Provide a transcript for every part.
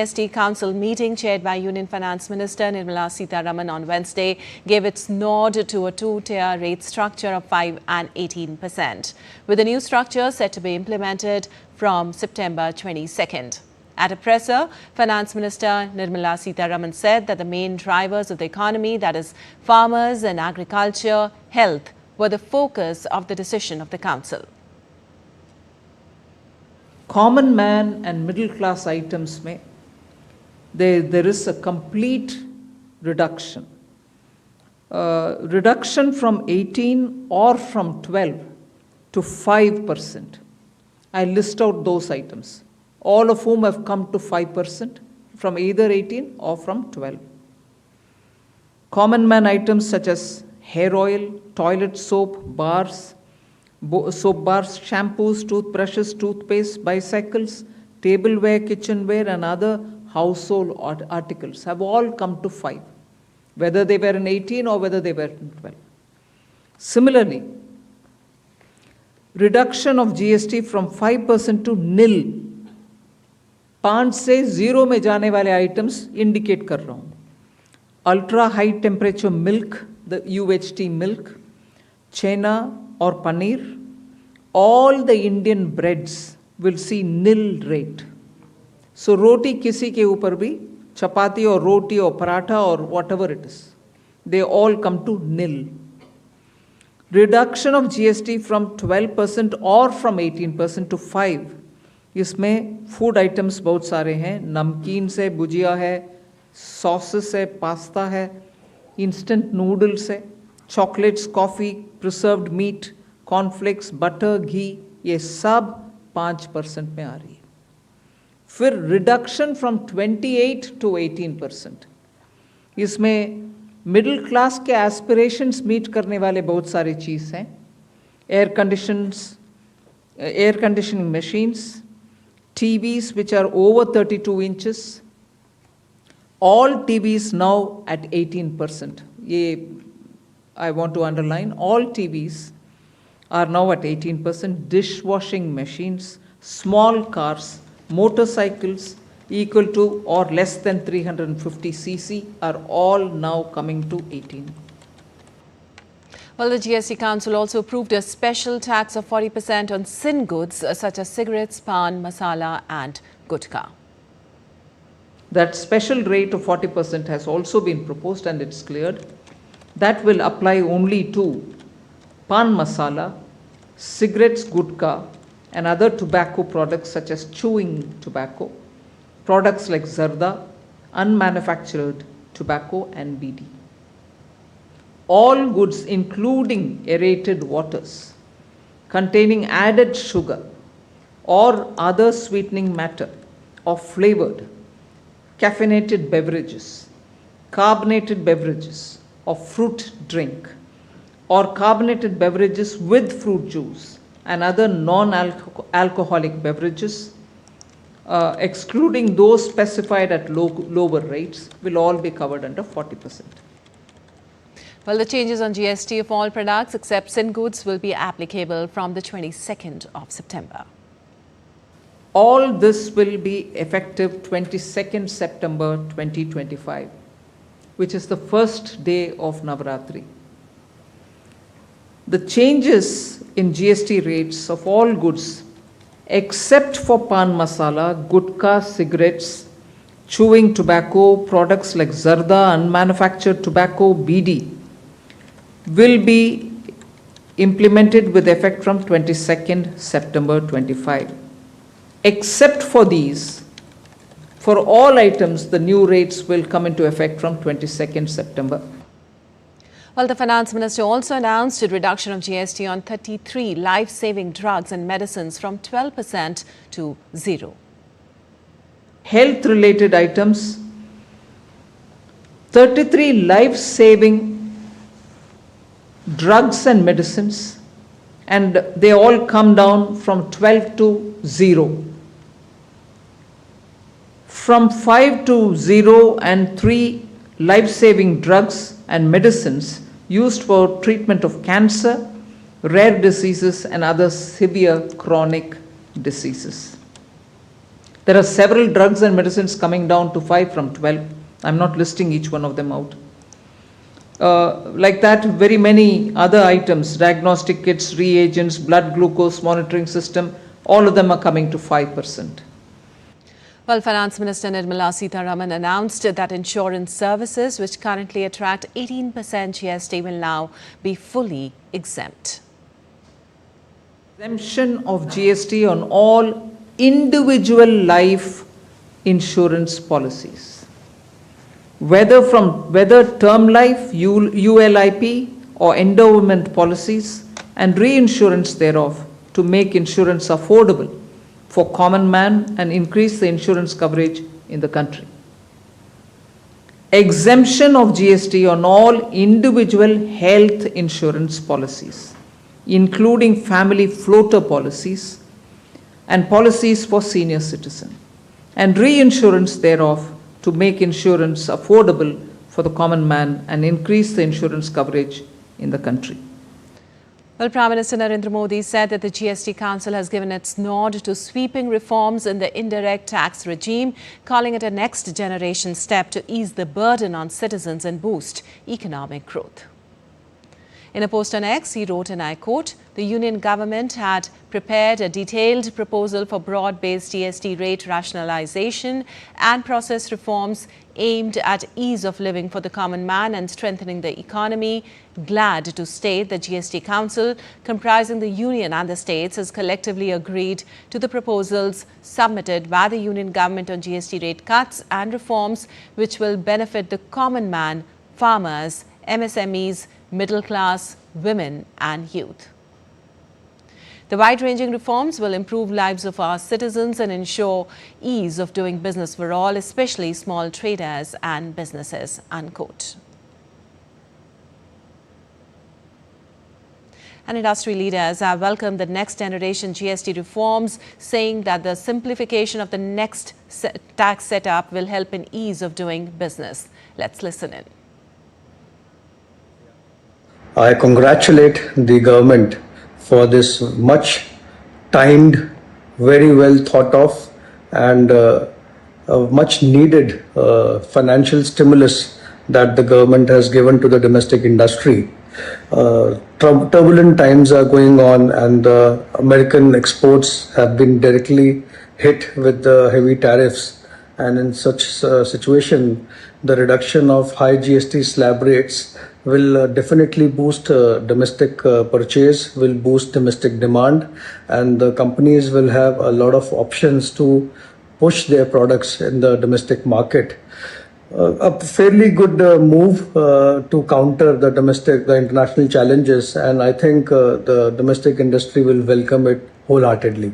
GST Council meeting chaired by Union Finance Minister Nirmala Sitharaman on Wednesday gave its nod to a two-tier rate structure of 5 and 18%, with the new structure set to be implemented from September 22nd. At a presser, Finance Minister Nirmala Sitharaman said that the main drivers of the economy, that is farmers and agriculture, health, were the focus of the decision of the Council. Common man and middle class items mein there is a complete reduction. Reduction from 18 or from 12 to 5%. I list out those items, all of whom have come to 5% from either 18 or from 12. Common man items such as hair oil, toilet soap, bars, shampoos, toothbrushes, toothpaste, bicycles, tableware, kitchenware and other household articles have all come to 5, whether they were in 18 or whether they were in 12. Similarly, reduction of GST from 5% to nil. 5 से 0 में जाने वाले items indicate कर रहा हूँ. Ultra high temperature milk, the UHT milk, chena or paneer, all the Indian breads will see nil rate. So roti kisi ke upar bhi, chapati or roti or paratha or whatever it is, they all come to nil. Reduction of GST from 12% or from 18% to 5. इसमें food items बहुत सारे हैं, नमकीन से भुजिया है, sauces है, pasta है, instant noodles है, chocolates, coffee, preserved meat, cornflakes, butter, घी, ये सब 5% में आ रही है. फिर रिडक्शन फ्रॉम 28 टू 18%. इसमें मिडिल क्लास के एस्पिरेशंस मीट करने वाले बहुत सारे चीज़ हैं. Air conditioning machines, TVs which are over 32 inches, all TVs now at 18%. I want to underline, all TVs are now at 18%. Dishwashing machines, small cars, motorcycles equal to or less than 350 cc are all now coming to 18. Well, the GST Council also approved a special tax of 40% on sin goods such as cigarettes, pan, masala and gutka. That special rate of 40% has also been proposed and it's cleared. That will apply only to pan masala, cigarettes, gutka and other tobacco products such as chewing tobacco, products like zarda, unmanufactured tobacco and BD. All goods including aerated waters containing added sugar or other sweetening matter or flavored, caffeinated beverages, carbonated beverages or fruit drink or carbonated beverages with fruit juice and other non-alcoholic beverages, excluding those specified at lower rates, will all be covered under 40%. Well, the changes on GST of all products except sin goods will be applicable from the 22nd of September. All this will be effective 22nd September 2025, which is the first day of Navaratri. The changes in GST rates of all goods except for pan masala, gutka, cigarettes, chewing tobacco, products like zarda, unmanufactured tobacco, BD, will be implemented with effect from 22nd September 25. Except for these, for all items, the new rates will come into effect from 22nd September. Well, the Finance Minister also announced a reduction of GST on 33 life-saving drugs and medicines from 12% to 0. Health-related items, 33 life-saving drugs and medicines, and they all come down from 12 to 0. From 5 to 0 and 3 life-saving drugs and medicines used for treatment of cancer, rare diseases and other severe chronic diseases. There are several drugs and medicines coming down to 5 from 12. I'm not listing each one of them out. Like that, very many other items, diagnostic kits, reagents, blood glucose monitoring system, all of them are coming to 5%. Well, Finance Minister Nirmala Sitharaman announced that insurance services, which currently attract 18% GST, will now be fully exempt. Exemption of GST on all individual life insurance policies, whether term life, ULIP or endowment policies, and reinsurance thereof, to make insurance affordable for common man and increase the insurance coverage in the country. Exemption of GST on all individual health insurance policies, including family floater policies and policies for senior citizens, and reinsurance thereof to make insurance affordable for the common man and increase the insurance coverage in the country. Well, Prime Minister Narendra Modi said that the GST Council has given its nod to sweeping reforms in the indirect tax regime, calling it a next-generation step to ease the burden on citizens and boost economic growth. In a post on X, he wrote, and I quote, "The union government had prepared a detailed proposal for broad-based GST rate rationalization and process reforms aimed at ease of living for the common man and strengthening the economy. Glad to state the GST Council, comprising the union and the states, has collectively agreed to the proposals submitted by the union government on GST rate cuts and reforms which will benefit the common man, farmers, MSMEs, middle class, women and youth. The wide-ranging reforms will improve lives of our citizens and ensure ease of doing business for all, especially small traders and businesses," unquote. And industry leaders have welcomed the next generation GST reforms, saying that the simplification of the next tax setup will help in ease of doing business. Let's listen in. I congratulate the government for this much timed, very well thought of and much needed financial stimulus that the government has given to the domestic industry. Turbulent times are going on and American exports have been directly hit with the heavy tariffs, and in such situation the reduction of high GST slab rates will definitely boost domestic purchase, will boost domestic demand, and the companies will have a lot of options to push their products in the domestic market. A fairly good move to counter the international challenges, and I think the domestic industry will welcome it wholeheartedly.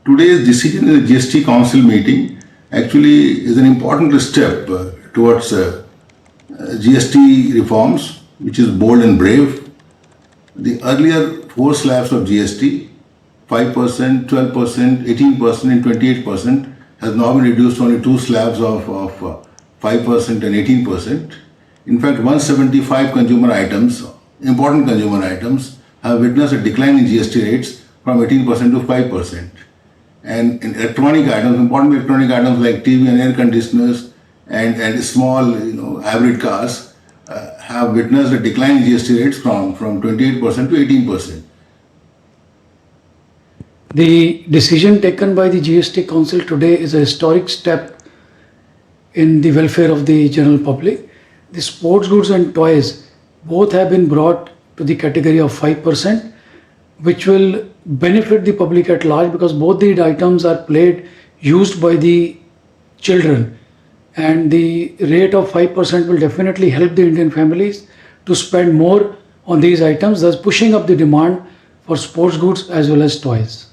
Today's decision in the GST Council meeting actually is an important step towards GST reforms, which is bold and brave. The earlier 4 slabs of GST, 5%, 12%, 18% and 28%, has now been reduced to only 2 slabs of 5% and 18%. In fact, 175 consumer items, important consumer items, have witnessed a decline in GST rates from 18% to 5%. And in electronic items, important electronic items like TV and air conditioners and small, hybrid cars have witnessed a decline in GST rates from 28% to 18%. The decision taken by the GST Council today is a historic step in the welfare of the general public. The sports goods and toys both have been brought to the category of 5%, which will benefit the public at large because both the items are used by the children, and the rate of 5% will definitely help the Indian families to spend more on these items, thus pushing up the demand for sports goods as well as toys.